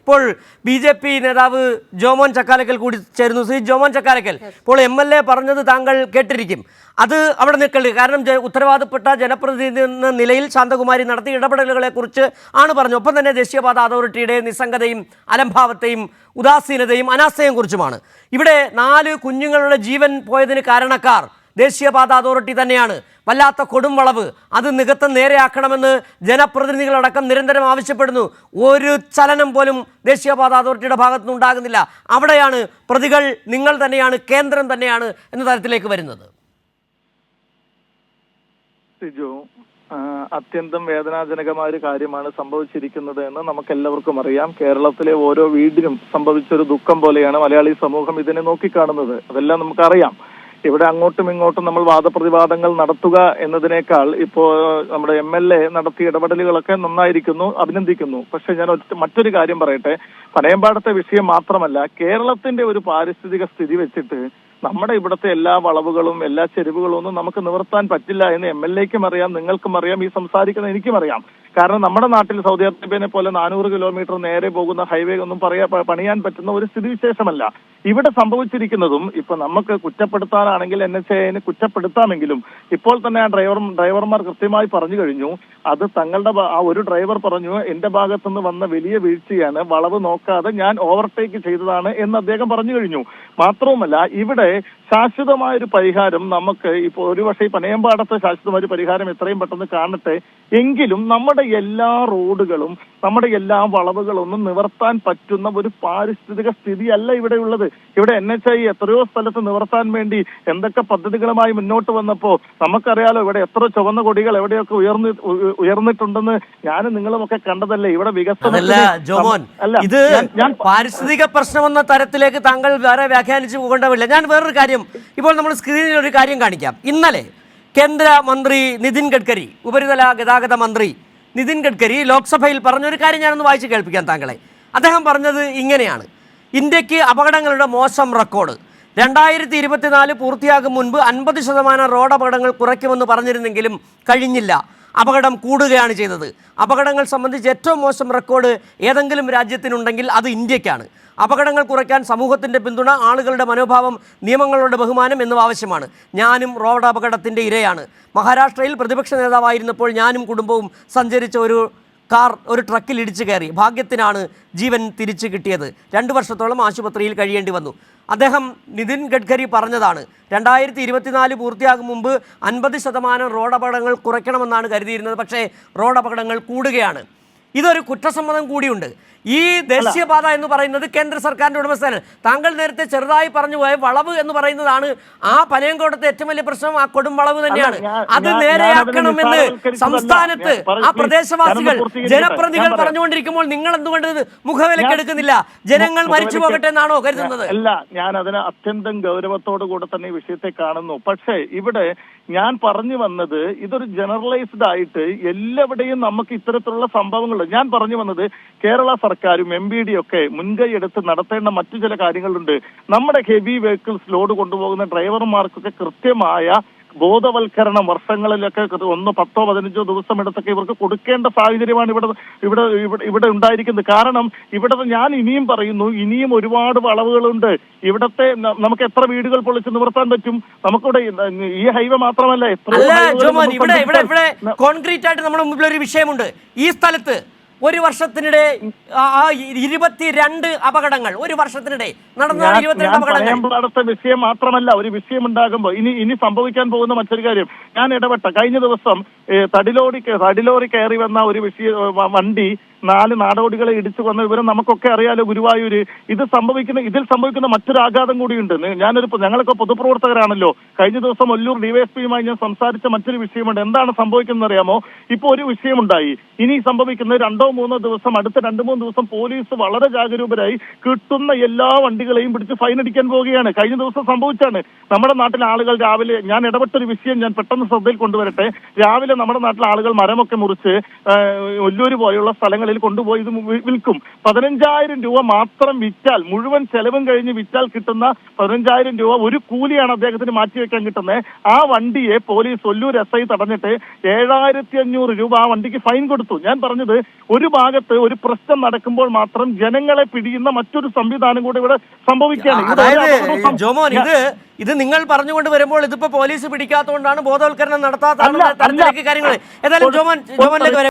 ഇപ്പോൾ BJP നേതാവ് ജോമോൻ ചക്കാലക്കൽ കൂടി ചേരുന്നു. ശ്രീ ജോമോൻ ചക്കാലക്കൽ, ഇപ്പോൾ MLA പറഞ്ഞത് താങ്കൾ കേട്ടിരിക്കും. അത് അവിടെ നിൽക്കരുത്. കാരണം ഉത്തരവാദപ്പെട്ട ജനപ്രതിനിധി എന്ന നിലയിൽ ശാന്തകുമാരി നടത്തിയ ഇടപെടലുകളെക്കുറിച്ച് ആണ് പറഞ്ഞു. ഒപ്പം തന്നെ ദേശീയപാത അതോറിറ്റിയുടെ നിസ്സംഗതയും അലംഭാവത്തെയും ഉദാസീനതയും അനാസ്ഥയും കുറിച്ചുമാണ്. ഇവിടെ 4 കുഞ്ഞുങ്ങളുടെ ജീവൻ പോയതിന് കാരണക്കാർ ദേശീയപാത അതോറിറ്റി തന്നെയാണ്. വല്ലാത്ത കൊടും വളവ്, അത് നികത്തം നേരെയാക്കണമെന്ന് ജനപ്രതിനിധികളടക്കം നിരന്തരം ആവശ്യപ്പെടുന്നു. ഒരു ചലനം പോലും ദേശീയപാത അതോറിറ്റിയുടെ ഭാഗത്തുനിന്ന് ഉണ്ടാകുന്നില്ല. അവിടെയാണ് പ്രതികൾ നിങ്ങൾ തന്നെയാണ്, കേന്ദ്രം തന്നെയാണ് എന്ന തരത്തിലേക്ക് വരുന്നത്. അത്യന്തം വേദനാജനകമായ ഒരു കാര്യമാണ് സംഭവിച്ചിരിക്കുന്നത് എന്ന് നമുക്കെല്ലാവർക്കും അറിയാം. കേരളത്തിലെ ഓരോ വീടിനും സംഭവിച്ചൊരു ദുഃഖം പോലെയാണ് മലയാളി സമൂഹം ഇതിനെ നോക്കിക്കാണുന്നത്. അതെല്ലാം നമുക്കറിയാം. ഇവിടെ അങ്ങോട്ടും ഇങ്ങോട്ടും നമ്മൾ വാദപ്രതിവാദങ്ങൾ നടത്തുക എന്നതിനേക്കാൾ ഇപ്പോൾ നമ്മുടെ MLA നടത്തിയ ഇടപെടലുകളൊക്കെ നന്നായിരിക്കുന്നു, അഭിനന്ദിക്കുന്നു. പക്ഷെ ഞാൻ മറ്റൊരു കാര്യം പറയട്ടെ. പനയമ്പാടത്തെ വിഷയം മാത്രമല്ല, കേരളത്തിന്റെ ഒരു പാരിസ്ഥിതിക സ്ഥിതി വെച്ചിട്ട് നമ്മുടെ ഇവിടുത്തെ എല്ലാ വളവുകളും എല്ലാ ചെരുവുകളും ഒന്നും നമുക്ക് നിവർത്താൻ പറ്റില്ല എന്ന് MLAക്കും അറിയാം, നിങ്ങൾക്കും അറിയാം, ഈ സംസാരിക്കുന്ന എനിക്കും അറിയാം. കാരണം നമ്മുടെ നാട്ടിൽ സൗദി അറേബ്യനെ പോലെ 400 കിലോമീറ്റർ നേരെ പോകുന്ന ഹൈവേ ഒന്നും പണിയാൻ പറ്റുന്ന ഒരു സ്ഥിതിവിശേഷമല്ല ഇവിടെ സംഭവിച്ചിരിക്കുന്നതും. ഇപ്പൊ നമുക്ക് കുറ്റപ്പെടുത്താനാണെങ്കിൽ NHAIനെ കുറ്റപ്പെടുത്താമെങ്കിലും ഇപ്പോൾ തന്നെ ആ ഡ്രൈവർമാർ കൃത്യമായി പറഞ്ഞു കഴിഞ്ഞു. അത് തങ്ങളുടെ ആ ഒരു ഡ്രൈവർ പറഞ്ഞു, എന്റെ ഭാഗത്തുനിന്ന് വന്ന വലിയ വീഴ്ചയാണ്, വളവ് നോക്കാതെ ഞാൻ ഓവർടേക്ക് ചെയ്തതാണ് എന്ന് അദ്ദേഹം പറഞ്ഞു കഴിഞ്ഞു. മാത്രവുമല്ല, ഇവിടെ ശാശ്വതമായൊരു പരിഹാരം നമുക്ക് ഇപ്പോൾ ഒരുപക്ഷെ ഈ പനയമ്പാടത്തെ ശാശ്വതമായ പരിഹാരം എത്രയും പെട്ടെന്ന് കാണട്ടെ. എങ്കിലും നമ്മുടെ എല്ലാ റോഡുകളും നമ്മുടെ എല്ലാ വളവുകളൊന്നും നിവർത്താൻ പറ്റുന്ന ഒരു പാരിസ്ഥിതിക സ്ഥിതിയല്ല ഇവിടെ ഉള്ളത്. ഇവിടെ NHAI എത്രയോ സ്ഥലത്ത് നിവർത്താൻ വേണ്ടി എന്തൊക്കെ പദ്ധതികളുമായി മുന്നോട്ട് വന്നപ്പോ നമുക്കറിയാലോ, ഇവിടെ എത്ര ചുവന്ന കൊടികൾ എവിടെയൊക്കെ ഉയർന്നിട്ടുണ്ടെന്ന് ഞാനും നിങ്ങളുമൊക്കെ കണ്ടതല്ലേ. ഇവിടെ വികസനം ഇത് പാരിസ്ഥിതിക പ്രശ്നമെന്ന തരത്തിലേക്ക് താങ്കൾ വേറെ വ്യാഖ്യാനിച്ചു പോകേണ്ടതില്ല. ഞാൻ വേറൊരു കാര്യം ഇപ്പോൾ നമ്മൾ സ്ക്രീനിൽ ഒരു കാര്യം കാണിക്കാം. ഇന്നലെ കേന്ദ്ര മന്ത്രി നിതിൻ ഗഡ്കരി, ഉപരിതല ഗതാഗത മന്ത്രി നിതിൻ ഗഡ്കരി ലോക്സഭയിൽ പറഞ്ഞൊരു കാര്യം ഞാനൊന്ന് വായിച്ച് കേൾപ്പിക്കാം താങ്കളെ. അദ്ദേഹം പറഞ്ഞത് ഇങ്ങനെയാണ്: ഇന്ത്യക്ക് അപകടങ്ങളുടെ മോശം റെക്കോർഡ്. 2024 പൂർത്തിയാകും മുൻപ് 50% റോഡ് അപകടങ്ങൾ കുറയ്ക്കുമെന്ന് പറഞ്ഞിരുന്നെങ്കിലും കഴിഞ്ഞില്ല. അപകടം കൂടുകയാണ് ചെയ്തത്. അപകടങ്ങൾ സംബന്ധിച്ച് ഏറ്റവും മോശം റെക്കോർഡ് ഏതെങ്കിലും രാജ്യത്തിനുണ്ടെങ്കിൽ അത് ഇന്ത്യക്കാണ്. അപകടങ്ങൾ കുറയ്ക്കാൻ സമൂഹത്തിൻ്റെ പിന്തുണ, ആളുകളുടെ മനോഭാവം, നിയമങ്ങളുടെ ബഹുമാനം എന്നിവ ആവശ്യമാണ്. ഞാനും റോഡ് അപകടത്തിൻ്റെ ഇരയാണ്. മഹാരാഷ്ട്രയിൽ പ്രതിപക്ഷ നേതാവായിരുന്നപ്പോൾ ഞാനും കുടുംബവും സഞ്ചരിച്ച ഒരു ട്രക്കിൽ ഇടിച്ചു കയറി. ഭാഗ്യത്തിനാണ് ജീവൻ തിരിച്ചു കിട്ടിയത്. 2 വർഷത്തോളം ആശുപത്രിയിൽ കഴിയേണ്ടി വന്നു. അദ്ദേഹം നിതിൻ ഗഡ്കരി പറഞ്ഞതാണ് 2024 പൂർത്തിയാകും മുമ്പ് 50% റോഡ് അപകടങ്ങൾ കുറയ്ക്കണമെന്നാണ് കരുതിയിരുന്നത്. പക്ഷേ റോഡ് അപകടങ്ങൾ കൂടുകയാണ്. ഇതൊരു കുറ്റസമ്മതം കൂടിയുണ്ട്. ഈ ദേശീയപാത എന്ന് പറയുന്നത് കേന്ദ്ര സർക്കാരിൻ്റെ ഉടമസ്ഥയാണ്. താങ്കൾ നേരത്തെ ചെറുതായി പറഞ്ഞു പോയ വളവ് എന്ന് പറയുന്നതാണ് ആ പനയങ്കോടത്തെ ഏറ്റവും വലിയ പ്രശ്നം. ആ കൊടും വളവ് തന്നെയാണ്. അത് നേരെയാക്കണമെന്ന് സംസ്ഥാനത്ത് ആ പ്രദേശവാസികൾ, ജനപ്രതിനിധികൾ പറഞ്ഞുകൊണ്ടിരിക്കുമ്പോൾ നിങ്ങൾ എന്തുകൊണ്ട് മുഖവിലക്കെടുക്കുന്നില്ല? ജനങ്ങൾ മരിച്ചു പോകട്ടെ എന്നാണോ കരുതുന്നത്? അല്ല, ഞാൻ അതിന് അത്യന്തം ഗൗരവത്തോടു കൂടെ തന്നെ ഈ വിഷയത്തെ കാണുന്നു. പക്ഷേ ഇവിടെ ഞാൻ പറഞ്ഞു വന്നത് ഇതൊരു ജനറലൈസ്ഡ് ആയിട്ട് എല്ലാവിടെയും നമുക്ക് ഇത്തരത്തിലുള്ള സംഭവങ്ങളുണ്ട്. ഞാൻ പറഞ്ഞു വന്നത് കേരള സർക്കാരും MBD ഒക്കെ മുൻകൈ എടുത്ത് നടത്തേണ്ട മറ്റു ചില കാര്യങ്ങളുണ്ട്. നമ്മുടെ ഹെവി വെഹിക്കിൾസ് ലോഡ് കൊണ്ടുപോകുന്ന ഡ്രൈവർമാർക്കൊക്കെ കൃത്യമായ ബോധവൽക്കരണം വർഷങ്ങളിലൊക്കെ 10-15 ദിവസം എടുത്തൊക്കെ ഇവർക്ക് കൊടുക്കേണ്ട സാഹചര്യമാണ് ഇവിടെ ഉണ്ടായിരിക്കുന്നത്. കാരണം ഇവിടെ ഞാൻ ഇനിയും പറയുന്നു, ഇനിയും ഒരുപാട് വളവുകളുണ്ട്. ഇവിടത്തെ നമുക്ക് എത്ര വീടുകൾ പൊളിച്ച് നിവർത്താൻ പറ്റും? നമുക്കിവിടെ ഈ ഹൈവേ മാത്രമല്ല, ഇവിടെ കോൺക്രീറ്റ് ആയിട്ട് നമ്മുടെ മുമ്പിൽ ഒരു വിഷയമുണ്ട്. ഈ സ്ഥലത്ത് ഒരു വർഷത്തിനിടെ 22 അപകടങ്ങൾ ഒരു വർഷത്തിനിടെ നടന്നതാണ്. 22 അപകടങ്ങൾ. അടുത്ത വിഷയം മാത്രമല്ല, ഒരു വിഷയം ഉണ്ടാകുമ്പോൾ ഇനി സംഭവിക്കാൻ പോകുന്ന മറ്റൊരു കാര്യം ഞാൻ ഇടപെട്ട. കഴിഞ്ഞ ദിവസം തടിലോറി കയറി വന്ന ഒരു വണ്ടി 4 നാടോടികളെ ഇടിച്ചു കൊന്ന വിവരം നമുക്കൊക്കെ അറിയാലോ. ഗുരുവായൂര് ഇതിൽ സംഭവിക്കുന്ന മറ്റൊരു ആഘാതം കൂടിയുണ്ട്. ഞങ്ങളൊക്കെ പൊതുപ്രവർത്തകരാണല്ലോ. കഴിഞ്ഞ ദിവസം ഒല്ലൂർ ഡിവൈഎസ്പിയുമായി ഞാൻ സംസാരിച്ച മറ്റൊരു വിഷയമുണ്ട്. എന്താണ് സംഭവിക്കുന്നത് അറിയാമോ? ഇപ്പൊ ഒരു വിഷയമുണ്ടായി. ഇനി സംഭവിക്കുന്നത് 2-3 ദിവസം, അടുത്ത 2-3 ദിവസം പോലീസ് വളരെ ജാഗരൂകരായി കിട്ടുന്ന എല്ലാ വണ്ടികളെയും പിടിച്ച് ഫൈൻ അടിക്കാൻ പോവുകയാണ്. കഴിഞ്ഞ ദിവസം സംഭവിച്ചാണ്. നമ്മുടെ നാട്ടിലെ ആളുകൾ രാവിലെ, ഞാൻ ഇടപെട്ടൊരു വിഷയം ഞാൻ പെട്ടെന്ന് ശ്രദ്ധയിൽ കൊണ്ടുവരട്ടെ. രാവിലെ നമ്മുടെ നാട്ടിലെ ആളുകൾ മരമൊക്കെ മുറിച്ച് ഒല്ലൂര് പോലെയുള്ള സ്ഥലങ്ങളിൽ സ്ഥലങ്ങളിൽ കൊണ്ടുപോയി ഇത് വിൽക്കും. 15,000 രൂപ മാത്രം വിറ്റാൽ, മുഴുവൻ ചെലവും കഴിഞ്ഞ് വിറ്റാൽ കിട്ടുന്ന 15,000 രൂപ ഒരു കൂലിയാണ് അദ്ദേഹത്തിന് മാറ്റിവെക്കാൻ കിട്ടുന്നത്. ആ വണ്ടിയെ പോലീസ് ഒല്ലൂർ SI തടഞ്ഞിട്ട് 7,500 രൂപ ആ വണ്ടിക്ക് ഫൈൻ കൊടുത്തു. ഞാൻ പറഞ്ഞത്, ഒരു ഭാഗത്ത് ഒരു പ്രശ്നം നടക്കുമ്പോൾ മാത്രം ജനങ്ങളെ പിടിയുന്ന മറ്റൊരു സംവിധാനം കൂടെ ഇവിടെ സംഭവിക്കുകയാണ്. ജോമോൻ, ഇത് നിങ്ങൾ പറഞ്ഞുകൊണ്ട് വരുമ്പോൾ ഇതിപ്പോ പോലീസ് പിടിക്കാത്തതുകൊണ്ടാണ്, ബോധവൽക്കരണം നടത്താത്ത തരത്തിലേക്ക് കാര്യങ്ങൾ. ഏതായാലും ജോമോനിലേക്ക്